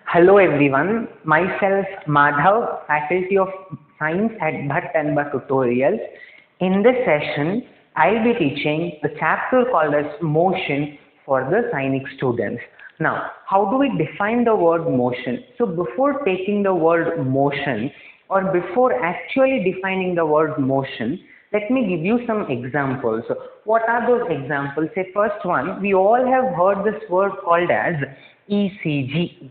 Hello everyone, myself Madhav, Faculty of Science at Bhat and Bhat Tutorials. In this session, I'll be teaching a chapter called as Motion for the Sainik students. Now, how do we define the word motion? So before taking the word motion or before actually defining the word motion, let me give you some examples. What are those examples? Say first one, we all have heard this word called as ECG.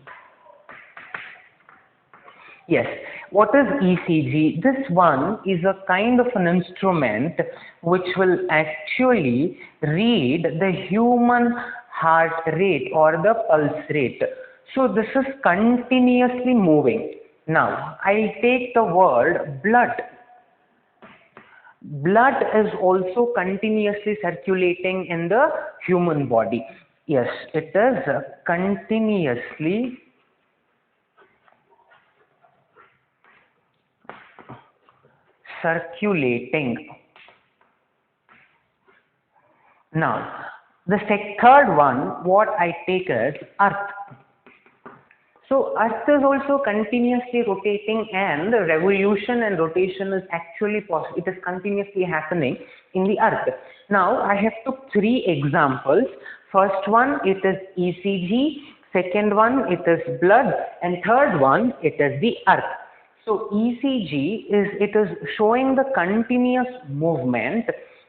Yes, what is ECG? This one is a kind of an instrument which will actually read the human heart rate or the pulse rate. So this is continuously moving. Now, I'll take the word blood. Blood is also continuously circulating in the human body. Yes, it is continuously circulating. Now, the third one, what I take is Earth. So, Earth is also continuously rotating, and the revolution and rotation is actually possible. It is continuously happening in the Earth. Now, I have took three examples. First one, it is ECG. Second one, it is blood. And third one, it is the Earth. So ECG is showing the continuous movement,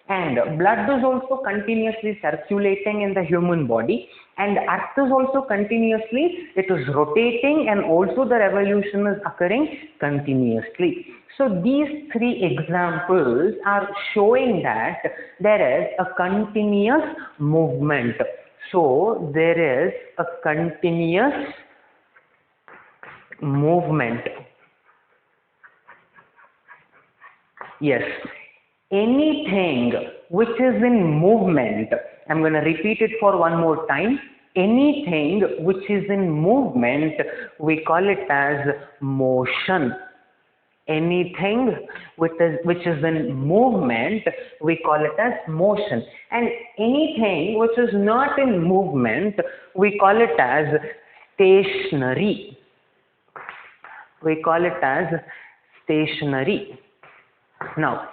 and blood is also continuously circulating in the human body, and Earth is also continuously, it is rotating, and also the revolution is occurring continuously. So these three examples are showing that there is a continuous movement. So there is a continuous movement. Yes, anything which is in movement, I'm going to repeat it for one more time. Anything which is in movement, we call it as motion. Anything which is in movement, we call it as motion. And anything which is not in movement, we call it as stationary. We call it as stationary. Now,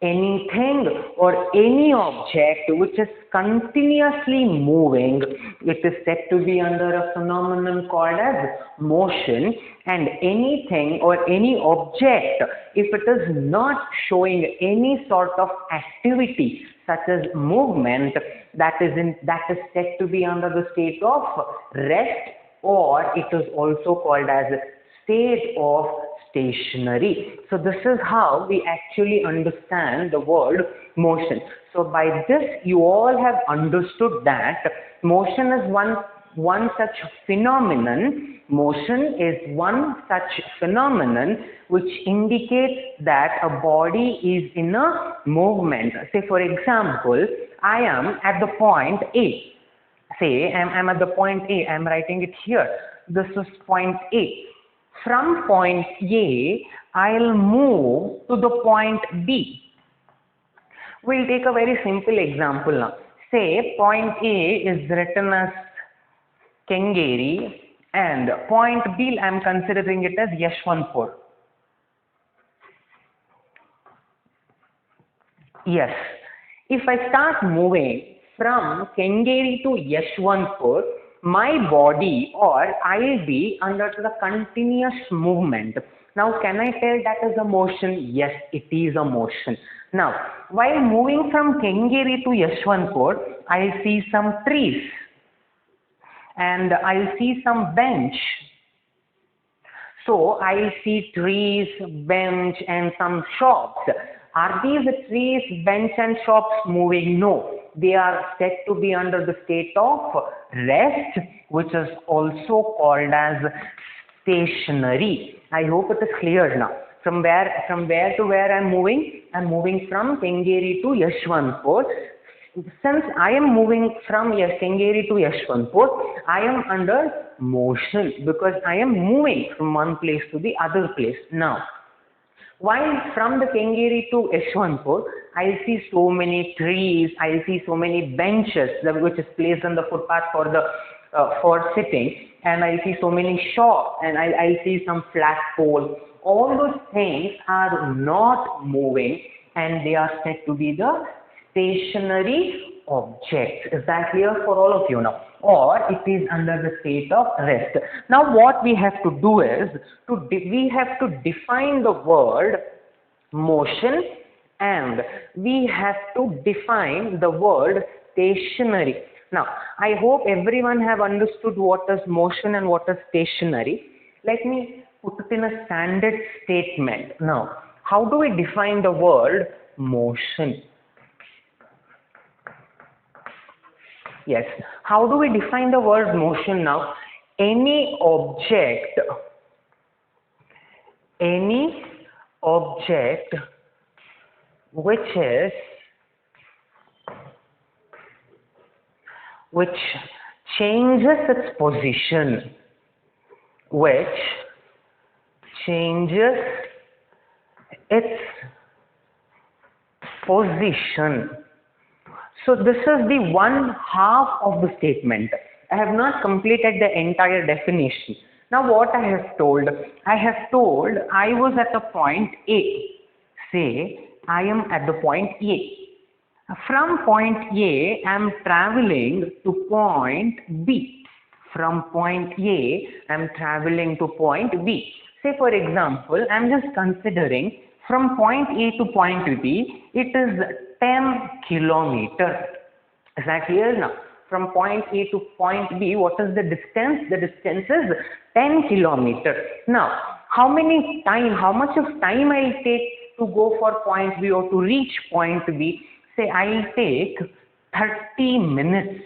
anything or any object which is continuously moving, it is said to be under a phenomenon called as motion. And anything or any object, if it is not showing any sort of activity such as movement, that is said to be under the state of rest, or it is also called as state of stationary. So this is how we actually understand the word motion. So by this you all have understood that motion is one such phenomenon. Motion is one such phenomenon which indicates that a body is in a movement. Say for example, I am at the point A. Say I'm at the point A. I'm writing it here. This is point A. From point A, I'll move to the point B. We'll take a very simple example now. Say point A is written as Kengeri, and point B, I'm considering it as Yeshwanthpur. Yes, if I start moving from Kengeri to Yeshwanthpur, my body or I'll be under the continuous movement. Now, can I tell that is a motion? Yes, it is a motion. Now, while moving from Kengeri to Yeshwanthpur, I'll see some trees and I'll see some bench. So, I'll see trees, bench and some shops. Are these trees, bench and shops moving? No. They are said to be under the state of rest, which is also called as stationary. I hope it is clear now. From where to where I'm moving? I'm moving from Kengeri to Yeshwanthpur. Since I am moving from Kengeri to Yeshwanthpur, I am under motion because I am moving from one place to the other place. Now, While from the Kengeri to Yeshwanthpur, I'll see so many trees, I'll see so many benches which is placed on the footpath for the for sitting, and I'll see so many shops, and I'll see some flagpole. All those things are not moving, and they are said to be the stationary objects. Is that clear for all of you now? Or it is under the state of rest. Now what we have to do is, we have to define the word motion, and we have to define the word stationary. Now, I hope everyone have understood what is motion and what is stationary. Let me put it in a standard statement. Now, how do we define the word motion? Yes, how do we define the word motion now? Any object which changes its position, So this is the one half of the statement. I have not completed the entire definition. Now what I have told? I have told I was at the point A. Say I am at the point A. From point A, I am traveling to point B. From point A, I am traveling to point B. Say for example, I am just considering from point A to point B, it is 10 kilometers. Is that clear now? From point A to point B, what is the distance? The distance is 10 kilometers. Now, how much of time I'll take to go for point B or to reach point B? Say I'll take 30 minutes.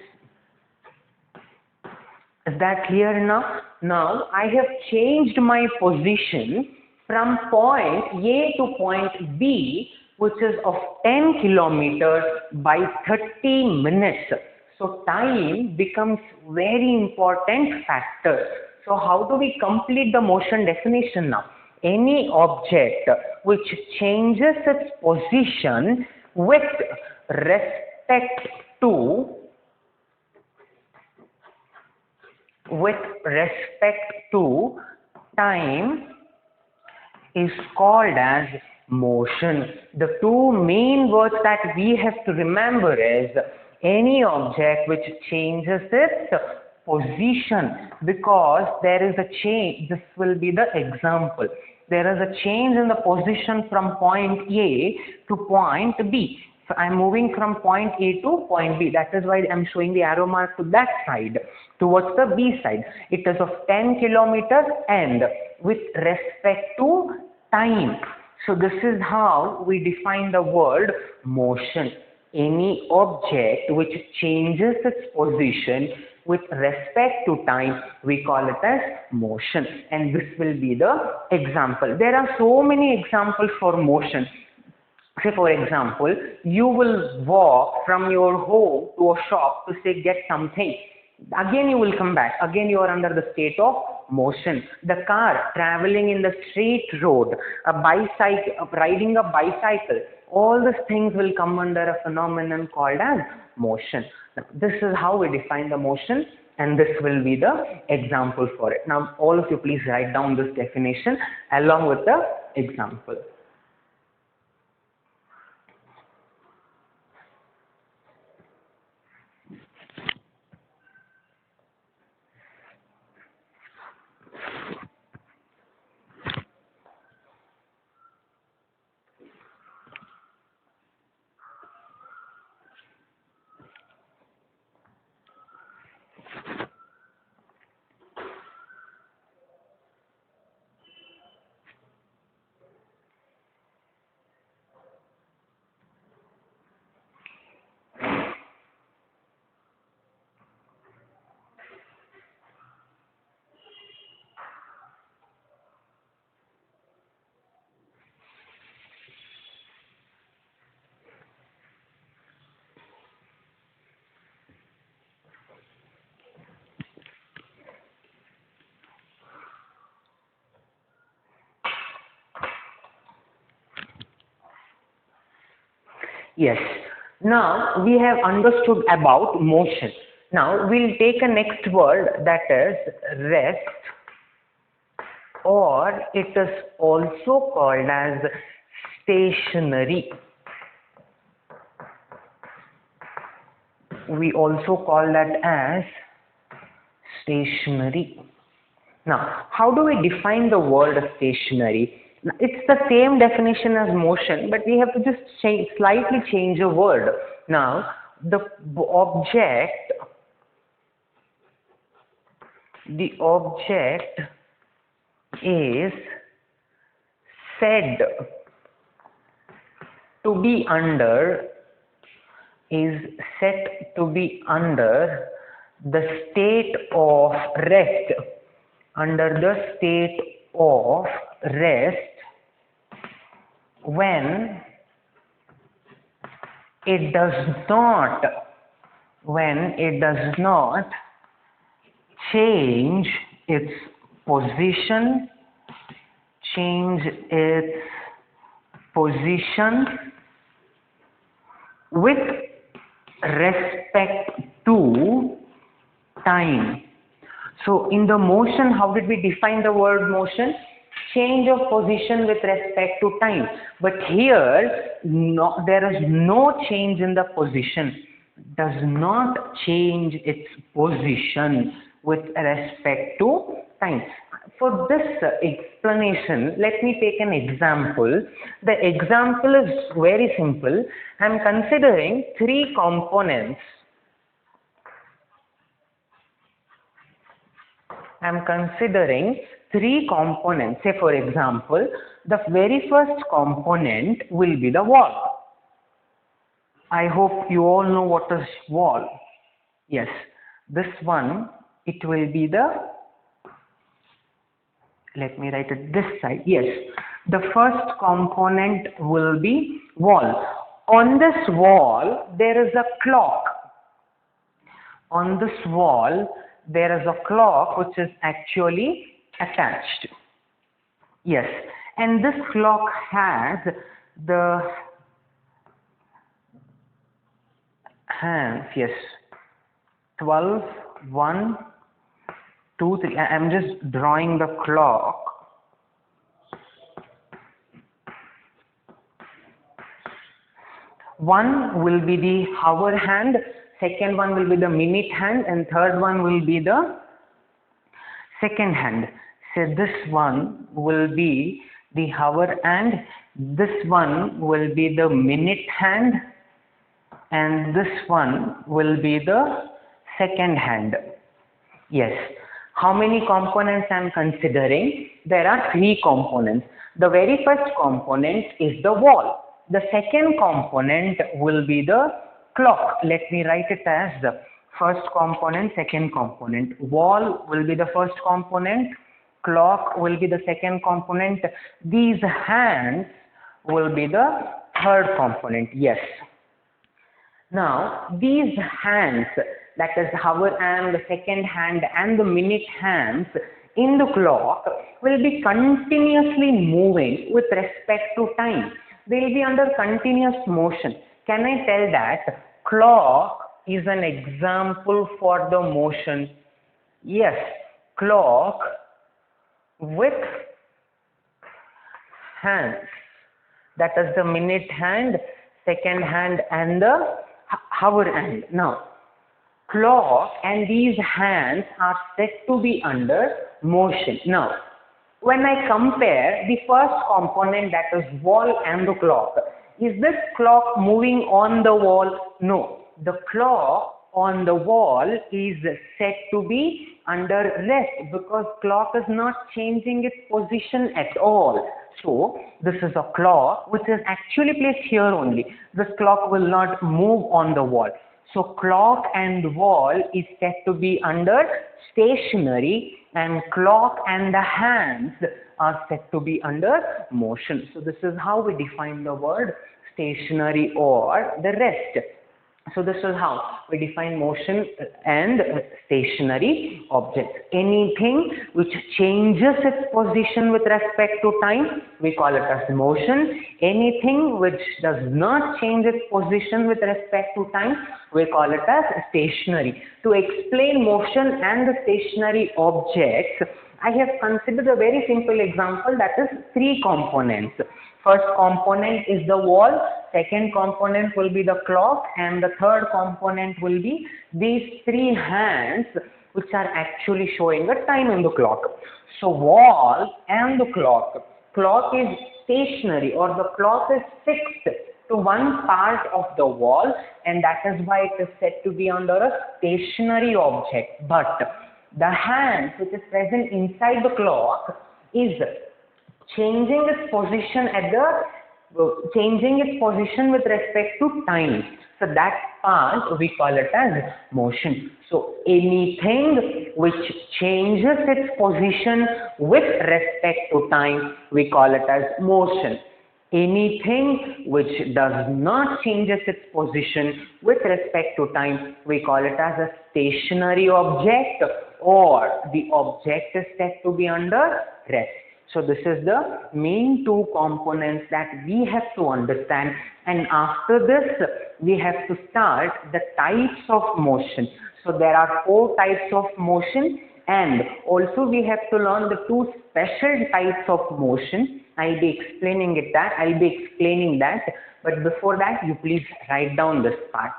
Is that clear now? Now, I have changed my position from point A to point B, which is of 10 kilometers by 30 minutes. So time becomes very important factor. So how do we complete the motion definition now? Any object which changes its position with respect to time is called as motion. The two main words that we have to remember is any object which changes its position, because there is a change. This will be the example. There is a change in the position from point A to point B. So I am moving from point A to point B. That is why I am showing the arrow mark to that side, towards the B side. It is of 10 kilometers and with respect to time. So this is how we define the word motion. Any object which changes its position with respect to time, we call it as motion. And this will be the example. There are so many examples for motion. Say for example, you will walk from your home to a shop to say get something. Again you will come back. Again you are under the state of motion. The car traveling in the straight road, a bicycle, riding a bicycle, all these things will come under a phenomenon called as motion. Now, this is how we define the motion, and this will be the example for it. Now all of you please write down this definition along with the example. Yes. Now we have understood about motion. Now we'll take a next word, that is rest, or it is also called as stationary. We also call that as stationary. Now, how do we define the word stationary? Now, it's the same definition as motion, but we have to just slightly change a word. Now, the object is said to be under the state of rest, when it does not change its position with respect to time. So in the motion, how did we define the word motion? Change of position with respect to time. But here, there is no change in the position. Does not change its position with respect to time. For this explanation, let me take an example. The example is very simple. I am considering three components. Say for example, the very first component will be the wall. I hope you all know what is wall. Yes, this one, it will be the, let me write it this side. Yes, the first component will be wall. On this wall, there is a clock. There is a clock which is actually attached. Yes, and this clock has the hands. Yes, 12, 1, 2, 3. I am just drawing the clock. One will be the hour hand, second one will be the minute hand, and third one will be the second hand. So this one will be the hour hand, this one will be the minute hand, and this one will be the second hand. Yes. How many components I am considering? There are three components. The very first component is the wall. The second component will be the clock. Let me write it as the first component, second component. Wall will be the first component, clock will be the second component. These hands will be the third component. Yes. Now, these hands, that is hour hand, the second hand and the minute hands in the clock will be continuously moving with respect to time. They will be under continuous motion. Can I tell that clock is an example for the motion? Yes, clock with hands, that is the minute hand, second hand and the hour hand. Now, clock and these hands are said to be under motion. Now, when I compare the first component, that is wall and the clock, is this clock moving on the wall? No. The clock on the wall is said to be under rest because clock is not changing its position at all. So, this is a clock which is actually placed here only. This clock will not move on the wall. So, clock and wall is said to be under stationary, and clock and the hands are said to be under motion. So, this is how we define the word stationary or the rest. So this is how we define motion and stationary objects. Anything which changes its position with respect to time, we call it as motion. Anything which does not change its position with respect to time, we call it as stationary. To explain motion and the stationary objects, I have considered a very simple example, that is 3 components. First component is the wall, second component will be the clock, and the third component will be these 3 hands which are actually showing the time in the clock. So wall and the clock. Clock is stationary, or the clock is fixed to one part of the wall, and that is why it is said to be under a stationary object. But the hand which is present inside the clock is changing its position with respect to time. So that part we call it as motion. So anything which changes its position with respect to time, we call it as motion. Anything which does not change its position with respect to time, we call it as a stationary object, or the object is said to be under rest. So this is the main 2 components that we have to understand, and after this we have to start the types of motion. So there are 4 types of motion, and also we have to learn the 2 special types of motion. I'll be explaining that, but before that you please write down this part.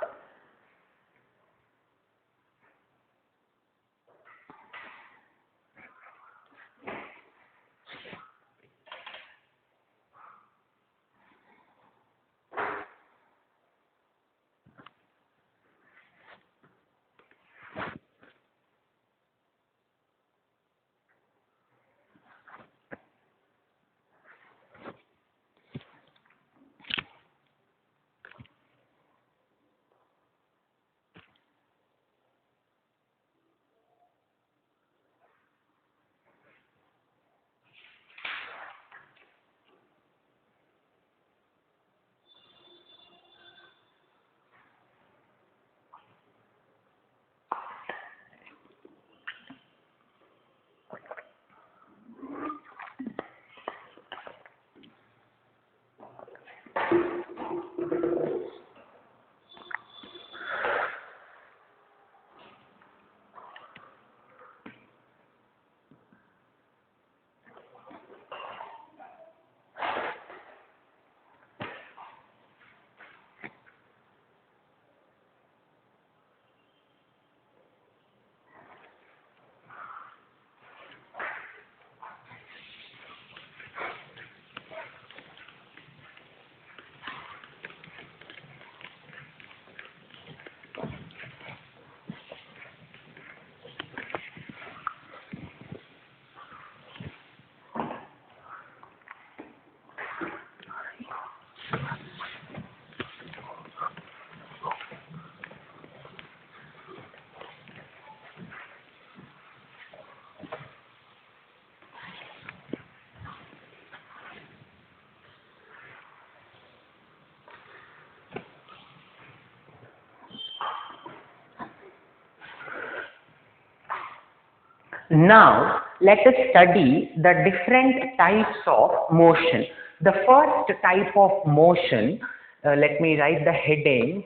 Now let us study the different types of motion. The first type of motion, let me write the heading.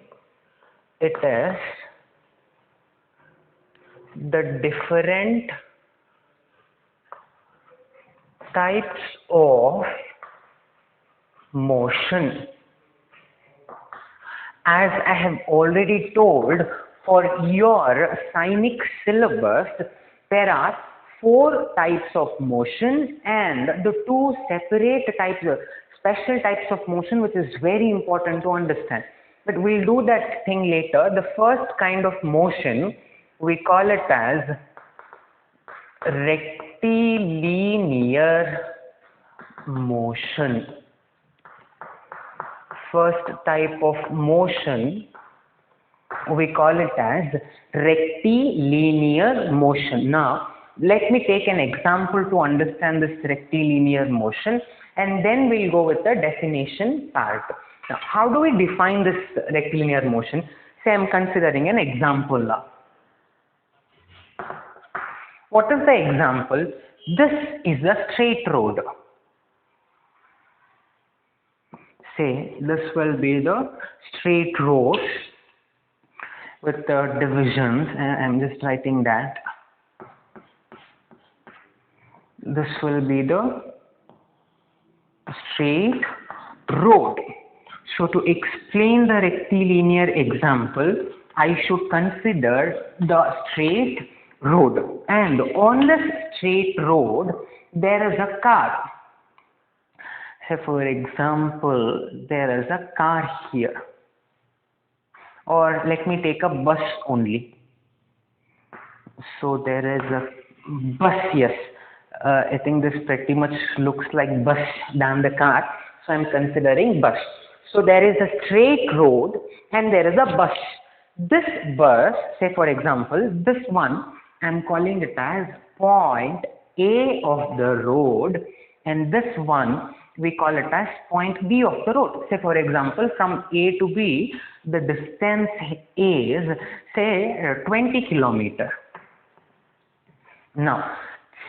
It is the different types of motion. As I have already told, for your Sainik syllabus, there are 4 types of motion and the 2 separate types, special types of motion, which is very important to understand. But we'll do that thing later. The first kind of motion, we call it as rectilinear motion. First type of motion, we call it as rectilinear motion. Now, let me take an example to understand this rectilinear motion, and then we'll go with the definition part. Now, how do we define this rectilinear motion? Say I'm considering an example now. What is the example? This is a straight road. Say this will be the straight road with the divisions, and I'm just writing that. This will be the straight road. So to explain the rectilinear example, I should consider the straight road, and on this straight road there is a car. Say for example, there is a car here, or let me take a bus only. So there is a bus, yes. I think this pretty much looks like bus than the car, so I'm considering bus. So there is a straight road and there is a bus. This bus, say for example, this one, I'm calling it as point A of the road, and this one we call it as point B of the road. Say for example, from A to B, the distance is say 20 kilometers. Now,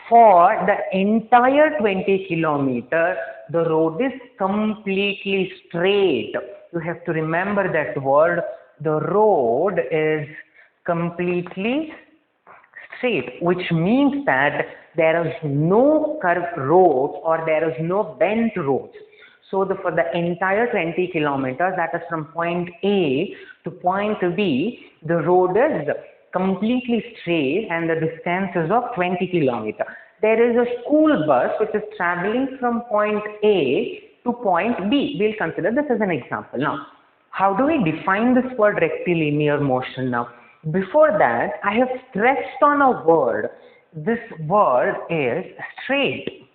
for the entire 20 kilometers, the road is completely straight. You have to remember that word. The road is completely straight, which means that there is no curved road or there is no bent road. So for the entire 20 kilometers, that is from point A to point B, the road is completely straight and the distance is of 20 kilometers. There is a school bus which is traveling from point A to point B. We'll consider this as an example. Now, how do we define this word rectilinear motion now? Before that, I have stressed on a word. This word is straight.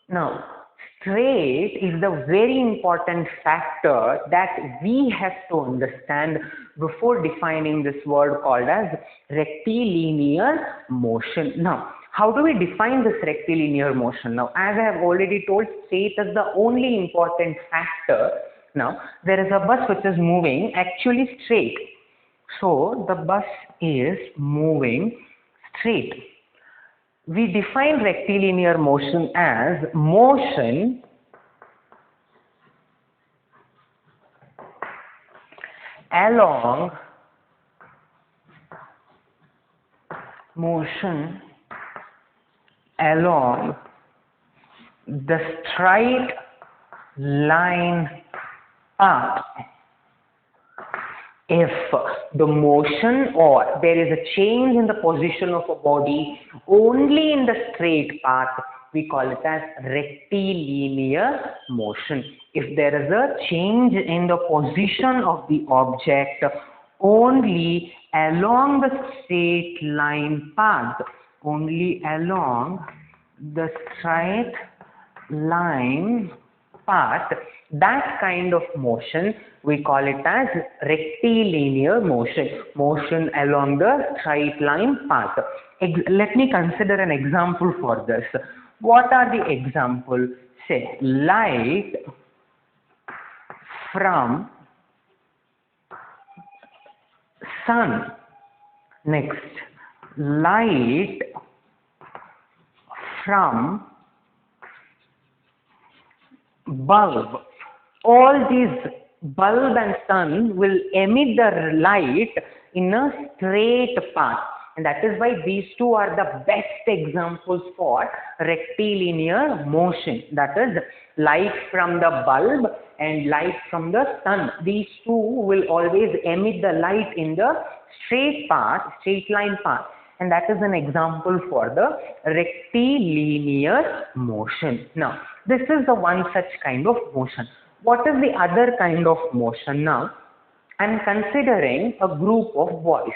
Now, straight is the very important factor that we have to understand before defining this word called as rectilinear motion. Now, how do we define this rectilinear motion? Now, as I have already told, straight is the only important factor. Now, there is a bus which is moving actually straight. So, the bus is moving straight. We define rectilinear motion as motion along the straight line path. If the motion or there is a change in the position of a body only in the straight path, we call it as rectilinear motion. If there is a change in the position of the object only along the straight line path, only along the straight line path, that kind of motion we call it as rectilinear motion, motion along the straight line path. Let me consider an example for this. What are the examples? Say light from sun. Next, light from bulb. All these bulb and sun will emit the light in a straight path, and that is why these two are the best examples for rectilinear motion. That is, light from the bulb and light from the sun. These two will always emit the light in the straight path, straight line path, and that is an example for the rectilinear motion. Now, this is the one such kind of motion. What is the other kind of motion now? I am considering a group of boys.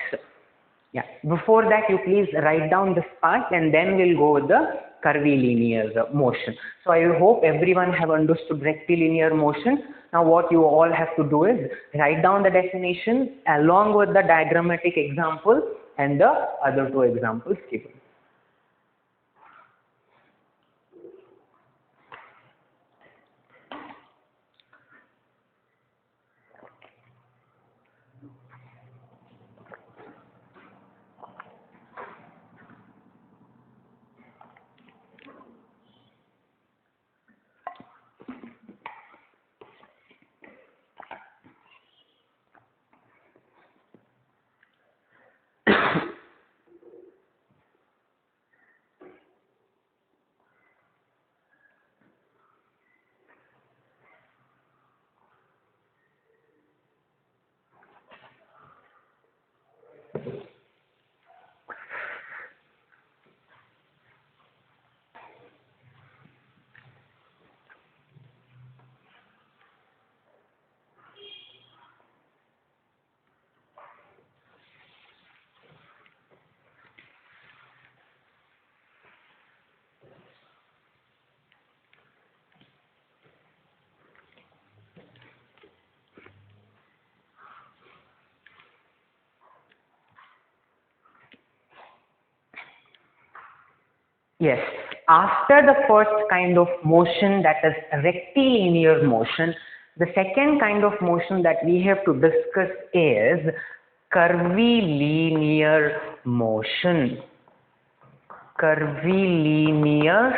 Yeah. Before that, you please write down this part and then we'll go with the curvilinear motion. So I hope everyone have understood rectilinear motion. Now what you all have to do is write down the definition along with the diagrammatic example and the other two examples given. Yes, after the first kind of motion, that is rectilinear motion, the second kind of motion that we have to discuss is curvilinear motion. Curvilinear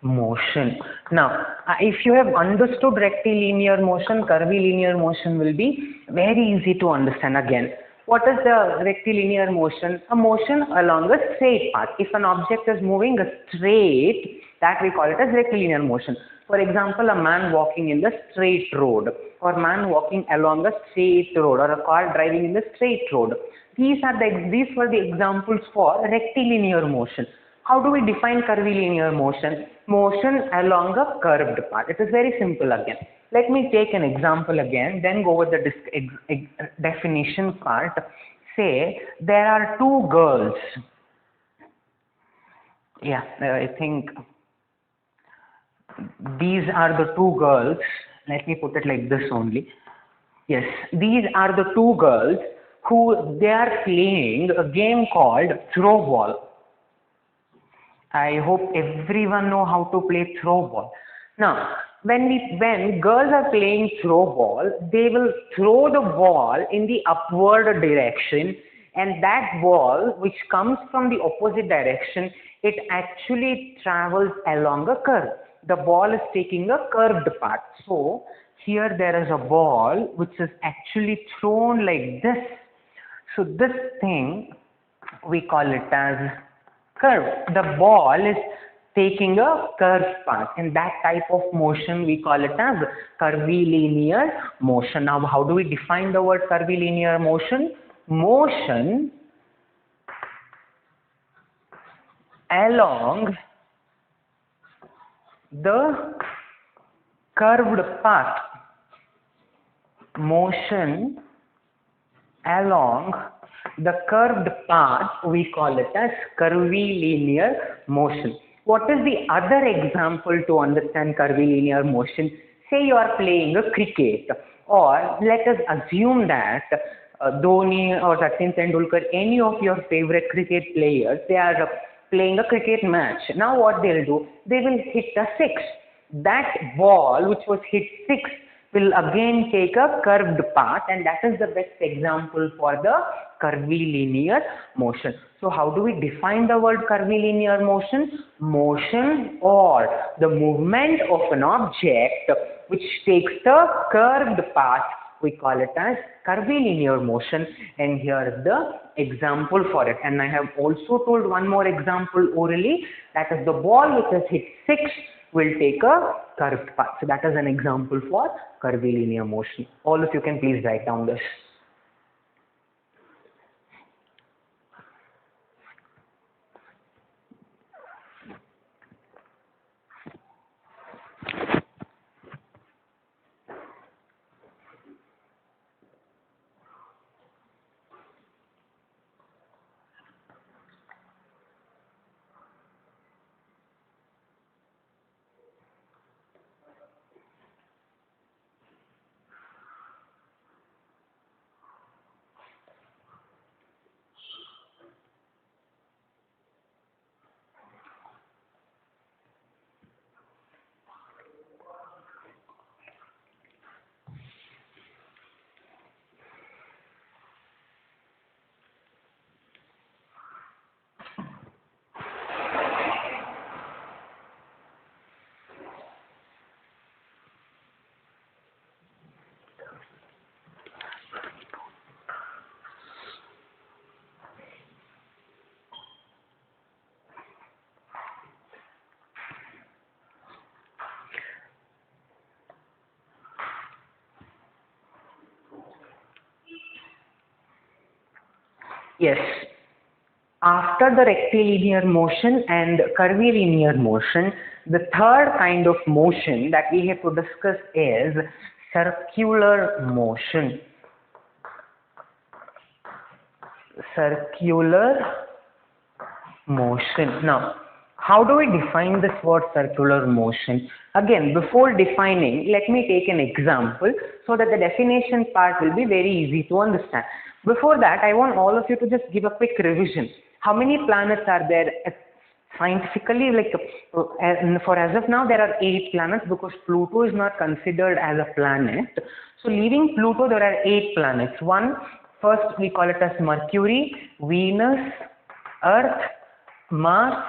motion. Now, if you have understood rectilinear motion, curvilinear motion will be very easy to understand again. What is the rectilinear motion? A motion along a straight path. If an object is moving a straight, that we call it as rectilinear motion. For example, a man walking in the straight road, or man walking along a straight road, or a car driving in the straight road. These were the examples for rectilinear motion. How do we define curvilinear motion? Motion along a curved path. It is very simple again. Let me take an example again, then go over the definition part. Say there are two girls. Yeah, I think these are the two girls. Let me put it like this only. Yes, these are the two girls who they are playing a game called throw ball. I hope everyone know how to play throw ball. Now, when girls are playing throw ball, they will throw the ball in the upward direction, and that ball which comes from the opposite direction, it actually travels along a curve. The ball is taking a curved path. So, here there is a ball which is actually thrown like this. So, this thing we call it as curve. The ball is taking a curved path, and that type of motion we call it as curvilinear motion. Now, how do we define the word curvilinear motion? Motion along the curved path. Motion along the curved path, we call it as curvilinear motion. What is the other example to understand curvilinear motion? Say you are playing a cricket, or let us assume that Dhoni or Sachin Tendulkar, any of your favorite cricket players, they are playing a cricket match. Now what they'll do? They will hit a six. That ball which was hit six will again take a curved path, and that is the best example for the curvilinear motion. So how do we define the word curvilinear motion? Motion or the movement of an object which takes the curved path, we call it as curvilinear motion, and here is the example for it. And I have also told one more example orally, that is the ball which has hit 6 will take a curved path. So that is an example for curvilinear motion. All of you can please write down this. Yes, after the rectilinear motion and curvilinear motion, the third kind of motion that we have to discuss is circular motion. Circular motion. Now, how do we define this word circular motion? Again, before defining, let me take an example so that the definition part will be very easy to understand. Before that, I want all of you to just give a quick revision. How many planets are there Scientifically, like for as of now, there are 8 planets because Pluto is not considered as a planet. So leaving Pluto, there are 8 planets. First we call it as Mercury, Venus, Earth, Mars,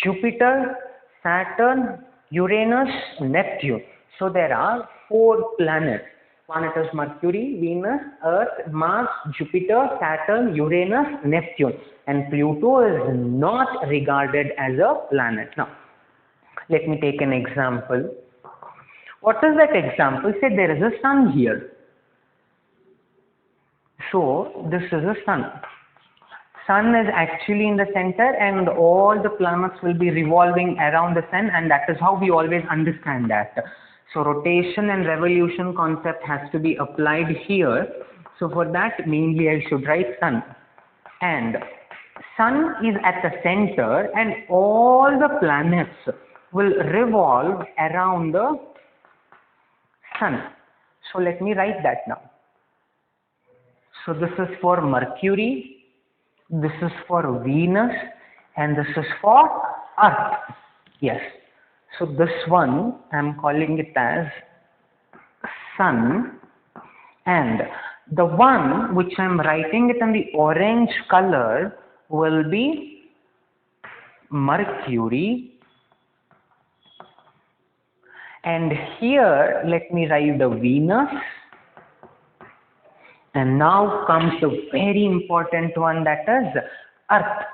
Jupiter, Saturn, Uranus, Neptune. So there are 4 planets. One it is Mercury, Venus, Earth, Mars, Jupiter, Saturn, Uranus, Neptune. And Pluto is not regarded as a planet. Now, let me take an example. What is that example? Say there is a sun here. So this is a sun. Sun is actually in the center and all the planets will be revolving around the sun, and that is how we always understand that. So rotation and revolution concept has to be applied here. So for that, mainly I should write sun. And sun is at the center and all the planets will revolve around the sun. So let me write that now. So this is for Mercury, this is for Venus, and this is for Earth. Yes. So this one, I am calling it as sun, and the one which I am writing it in the orange color will be Mercury. And here, let me write the Venus. And now comes the very important one, that is Earth.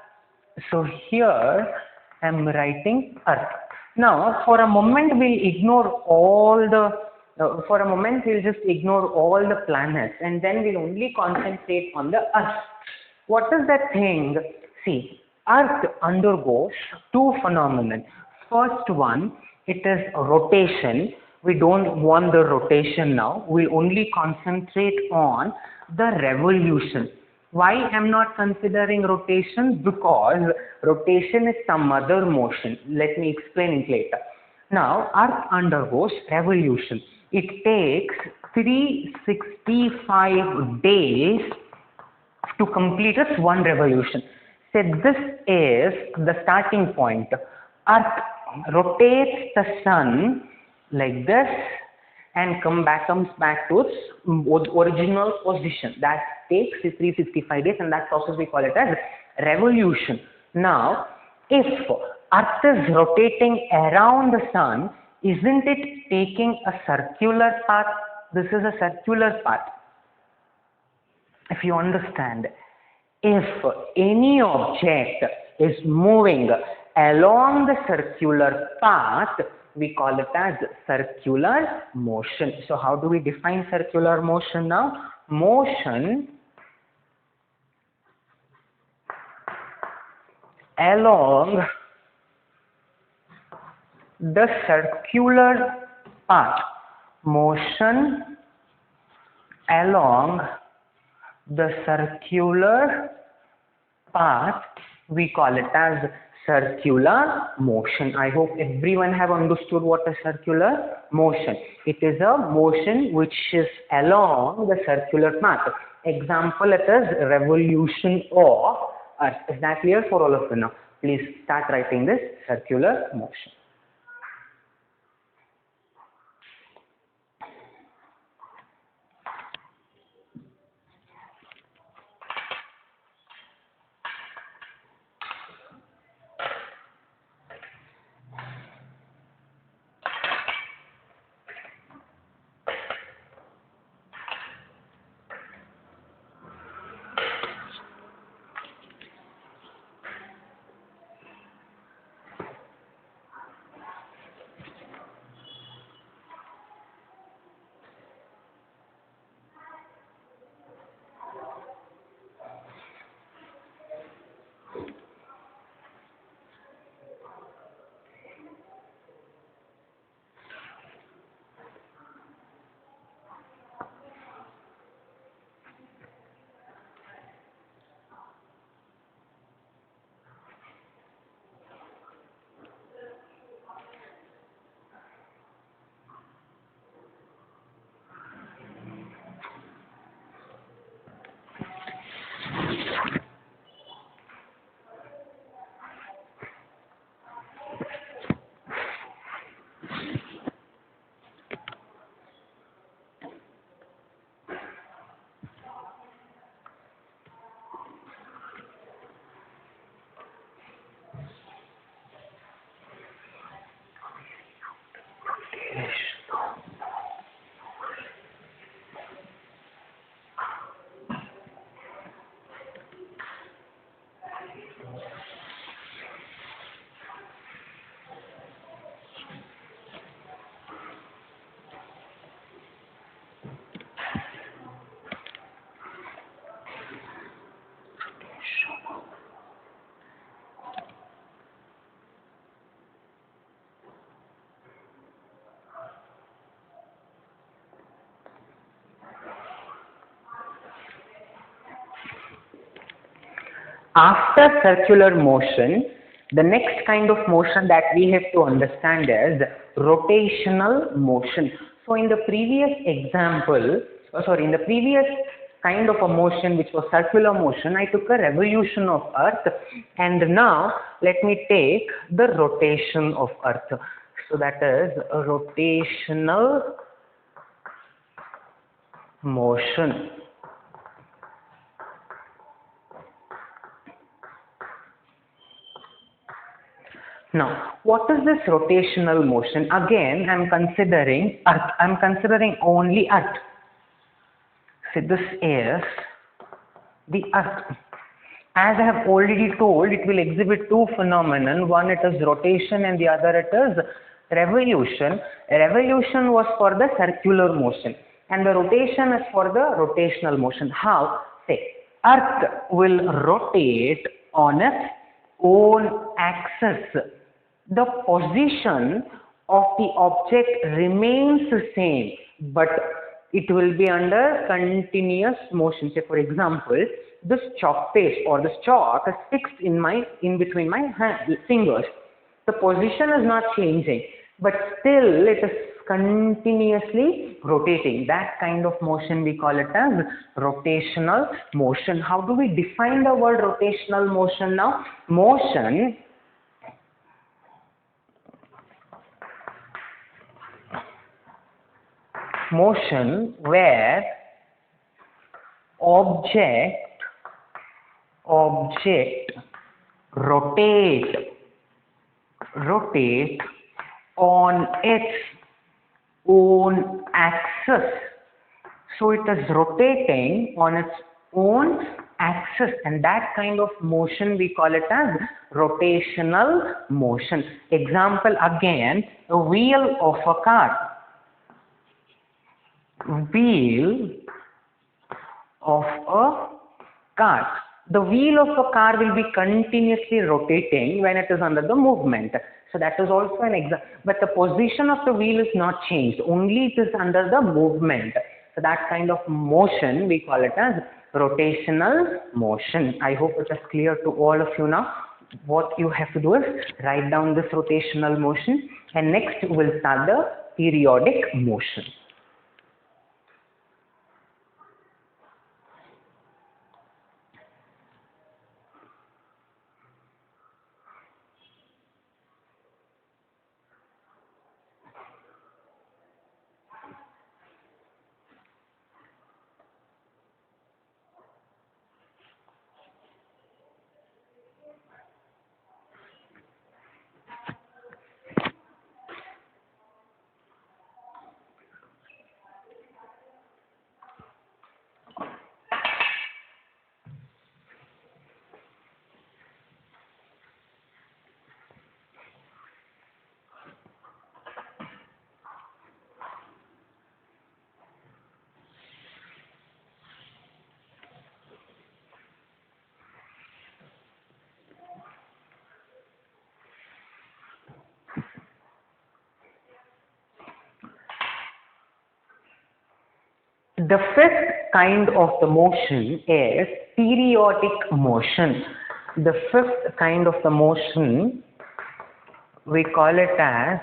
So here I am writing Earth. Now for a moment we'll ignore all the, we'll just ignore all the planets and then we'll only concentrate on the Earth. What is that thing? See, Earth undergoes 2 phenomena. First one, it is rotation. We don't want the rotation now. We only concentrate on the revolution. Why I'm not considering rotation? Because rotation is some other motion. Let me explain it later. Now, Earth undergoes revolution. It takes 365 days to complete its one revolution. So this is the starting point. Earth rotates the sun like this and comes back to its original position. That takes 365 days, and that process we call it as revolution. Now, if Earth is rotating around the sun, isn't it taking a circular path? This is a circular path. If you understand, if any object is moving along the circular path, we call it as circular motion. So how do we define circular motion now? Motion along the circular path. Motion along the circular path, we call it as circular motion. I hope everyone have understood what is circular motion. It is a motion which is along the circular path. Example, it is revolution of Earth. Is that clear for all of you now? Please start writing this circular motion. After circular motion, the next kind of motion that we have to understand is rotational motion. So in the previous example, in the previous kind of a motion which was circular motion, I took a revolution of Earth, and now let me take the rotation of Earth. So that is a rotational motion. Now, what is this rotational motion? Again, I am considering Earth. I am considering only Earth. So this is the Earth. As I have already told, it will exhibit two phenomena. One, it is rotation, and the other, it is revolution. Revolution was for the circular motion, and the rotation is for the rotational motion. How? Say, Earth will rotate on its own axis. The position of the object remains the same, but it will be under continuous motion. Say, for example, this chalk paste or this chalk is fixed in between my fingers. The position is not changing, but still it is continuously rotating. That kind of motion we call it as rotational motion. How do we define the word rotational motion now? Motion where object rotate on its own axis. So it is rotating on its own axis, and that kind of motion we call it as rotational motion. Example again, a wheel of a car. Wheel of a car. The wheel of a car will be continuously rotating when it is under the movement. So that is also an example. But the position of the wheel is not changed. Only it is under the movement. So that kind of motion we call it as rotational motion. I hope it is clear to all of you now. What you have to do is write down this rotational motion, and next we will start the periodic motion. The fifth kind of the motion is periodic motion. The fifth kind of the motion, we call it as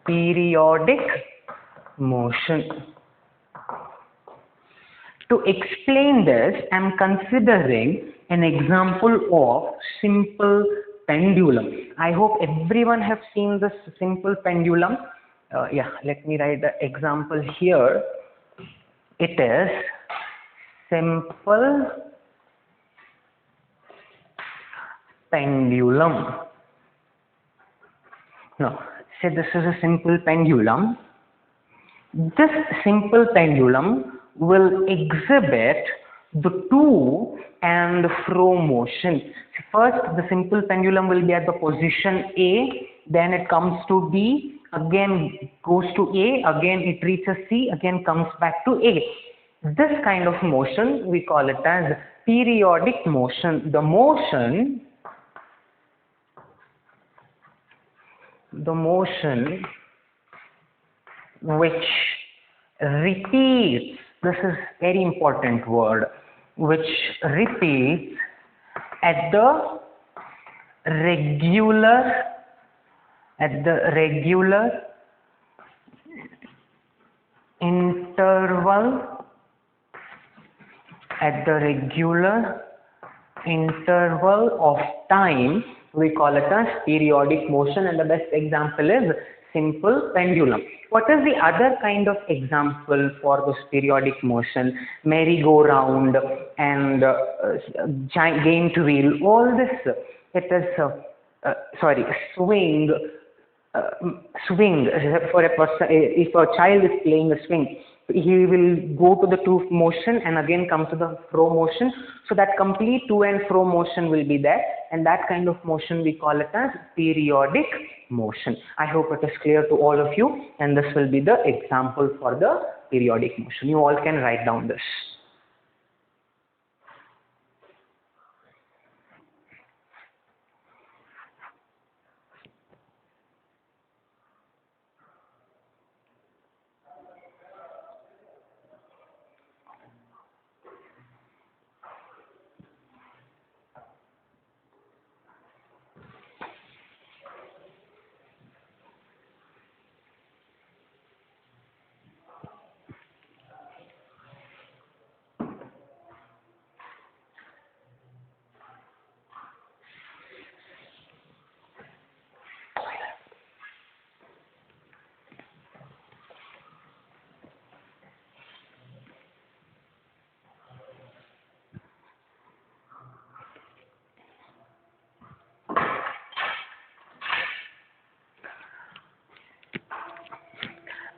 periodic motion. To explain this, I am considering an example of simple pendulum. I hope everyone have seen this simple pendulum. Let me write the example here. It is simple pendulum. Now, say this is a simple pendulum. This simple pendulum will exhibit the to and fro motion. First, the simple pendulum will be at the position A, then it comes to B, again goes to A, again it reaches C, again comes back to A. This kind of motion we call it as periodic motion. The motion which repeats, this is very important word, which repeats at the regular interval of time, we call it as periodic motion, and the best example is simple pendulum. What is the other kind of example for this periodic motion? Merry-go-round and giant wheel, all this, it is swing. Swing for a person. If a child is playing a swing, he will go to the to motion and again come to the fro motion. So that complete to and fro motion will be there, and that kind of motion we call it as periodic motion. I hope it is clear to all of you, and this will be the example for the periodic motion. You all can write down this.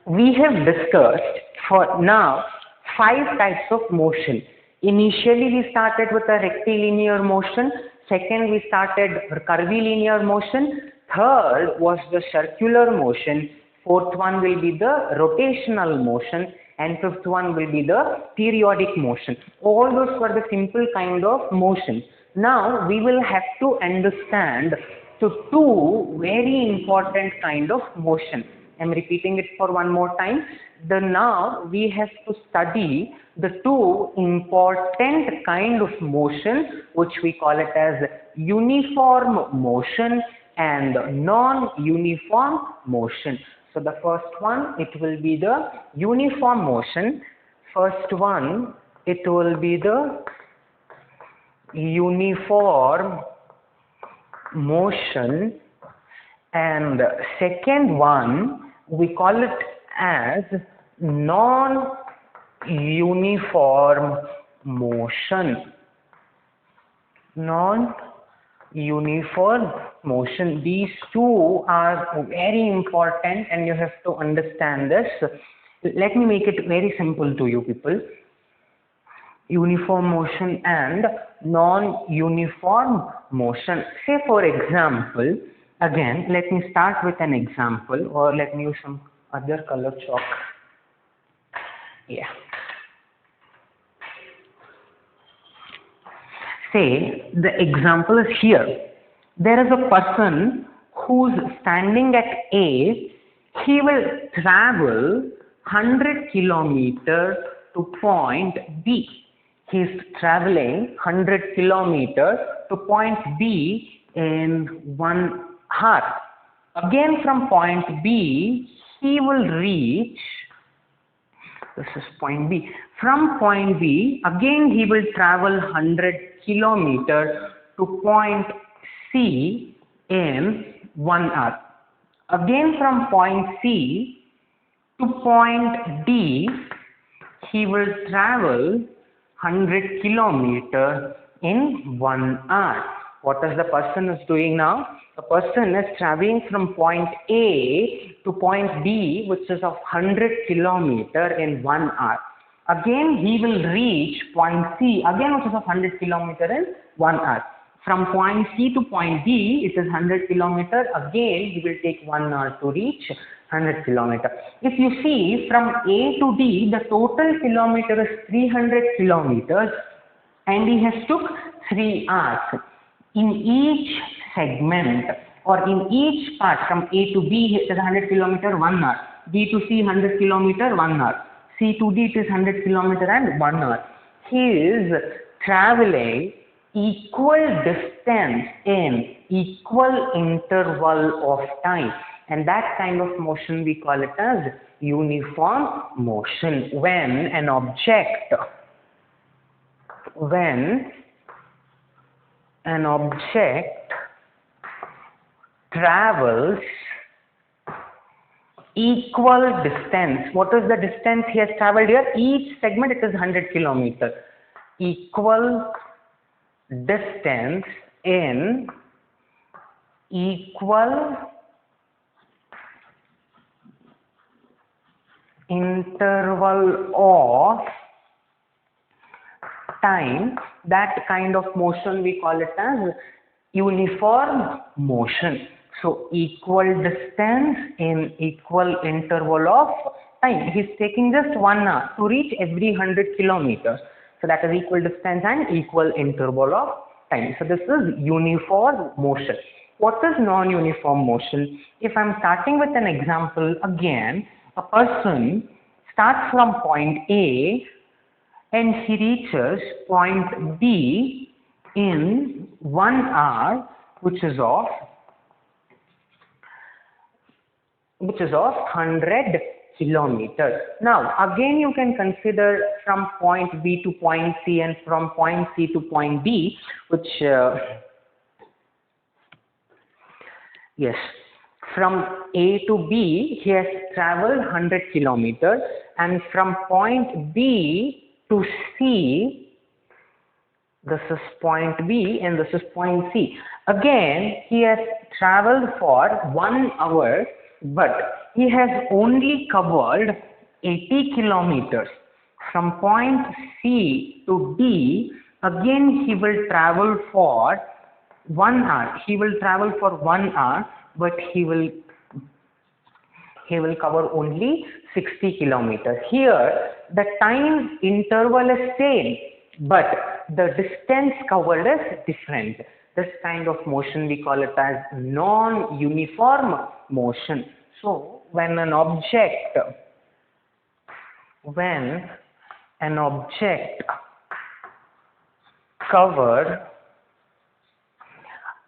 We have discussed for now 5 types of motion. Initially we started with a rectilinear motion, second we started curvilinear motion, third was the circular motion, fourth one will be the rotational motion, and fifth one will be the periodic motion. All those were the simple kind of motion. Now we will have to understand the 2 very important kind of motion. I am repeating it for one more time. Now we have to study the 2 important kind of motion, which we call it as uniform motion and non-uniform motion. So the first one, it will be the uniform motion. First one, it will be the uniform motion, and second one we call it as non-uniform motion. Non-uniform motion. These 2 are very important and you have to understand this. Let me make it very simple to you people. Uniform motion and non-uniform motion. Say for example, again let me start with an example, or let me use some other color chalk. Yeah. Say the example is here. There is a person who's standing at A. He will travel 100 kilometers to point B. He is traveling 100 kilometers to point B in 1 hour. Again from point B, he will reach, this is point B. From point B, again he will travel 100 kilometers to point C in 1 hour. Again from point C to point D, he will travel 100 kilometers in 1 hour. what is the person is doing now? The person is traveling from point A to point B, which is of 100 kilometer in 1 hour. Again, he will reach point C, again which is of 100 kilometer in 1 hour. From point C to point D, it is 100 kilometer. Again, he will take 1 hour to reach 100 kilometer. If you see from A to D, the total kilometer is 300 kilometers, and he has took 3 hours. In each segment or in each part from A to B, it is 100 kilometer 1 hour. B to C 100 kilometer 1 hour. C to D it is 100 kilometer and 1 hour. He is traveling equal distance in equal interval of time, and that kind of motion we call it as uniform motion. When an object travels equal distance. What is the distance he has traveled here? Each segment it is 100 kilometers. Equal distance in equal interval of time, that kind of motion we call it as uniform motion. So equal distance in equal interval of time. He's taking just 1 hour to reach every 100 kilometers. So that is equal distance and equal interval of time. So this is uniform motion. What is non-uniform motion? If I'm starting with an example again, a person starts from point A and he reaches point B in 1 hour, which is of 100 kilometers. Now again you can consider from point B to point C and from point C to point D, which yes, from A to B he has traveled 100 kilometers, and from point B to C, this is point B and this is point C. Again he has traveled for 1 hour, but he has only covered 80 kilometers. From point C to D, again he will travel for 1 hour. He will travel for 1 hour, but he will cover only 60 kilometers. Here the time interval is same, but the distance covered is different. This kind of motion we call it as non-uniform motion. So when an object cover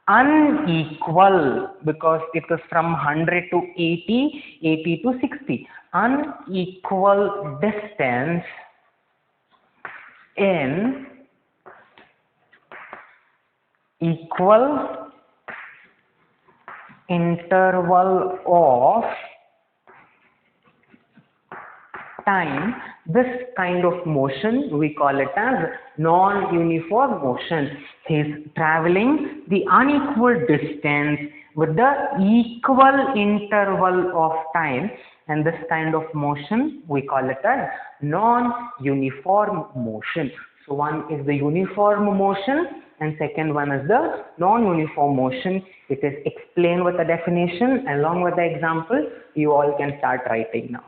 unequal, because it is from 100 to 80, 80 to 60, unequal distance in equal interval of time, this kind of motion we call it as non-uniform motion. He is traveling the unequal distance with the equal interval of time, and this kind of motion we call it as non-uniform motion. So one is the uniform motion and second one is the non-uniform motion. It is explained with a definition along with the example. You all can start writing now.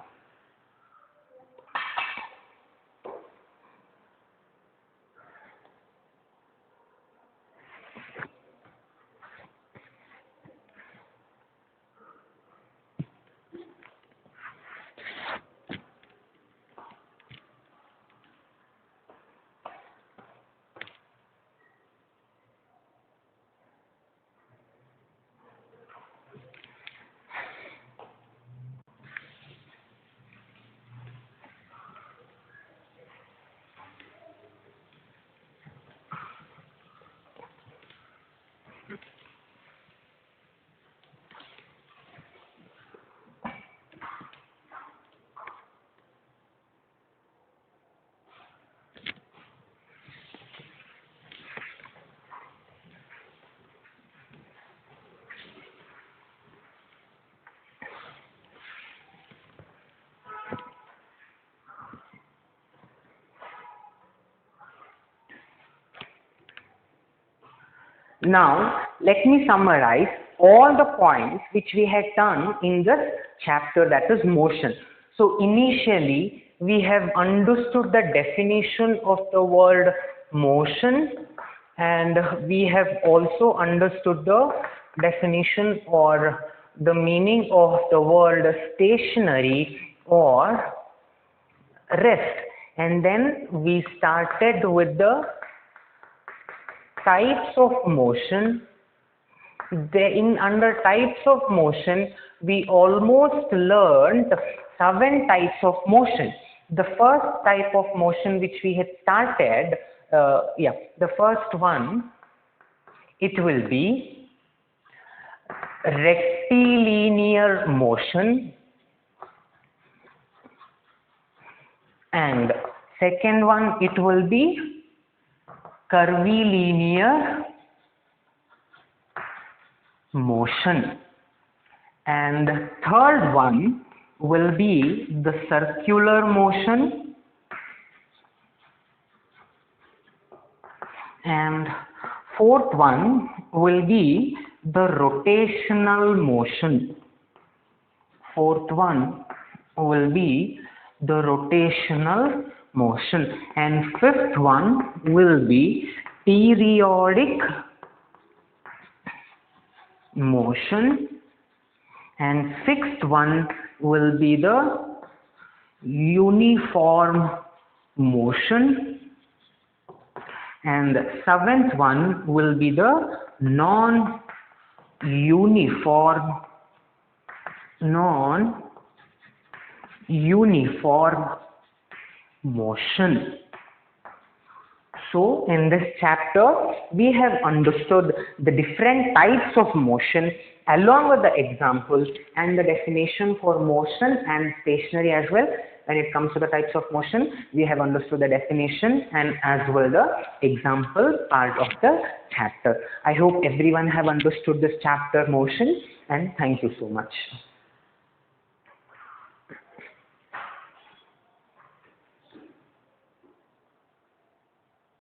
Now, let me summarize all the points which we had done in this chapter, that is motion. So, initially, we have understood the definition of the word motion, and we have also understood the definition or the meaning of the word stationary or rest. And then we started with the types of motion. Under types of motion, we almost learned 7 types of motion. The first type of motion which we had started, the first one, it will be rectilinear motion, and second one, it will be curvilinear motion, and third one will be the circular motion, and fourth one will be the rotational motion. Fourth one will be the rotational motion, and fifth one will be periodic motion, and sixth one will be the uniform motion, and seventh one will be the non-uniform motion. So, in this chapter, we have understood the different types of motion along with the examples and the definition for motion and stationary as well. When it comes to the types of motion, we have understood the definition and as well the example part of the chapter. I hope everyone have understood this chapter motion, and thank you so much.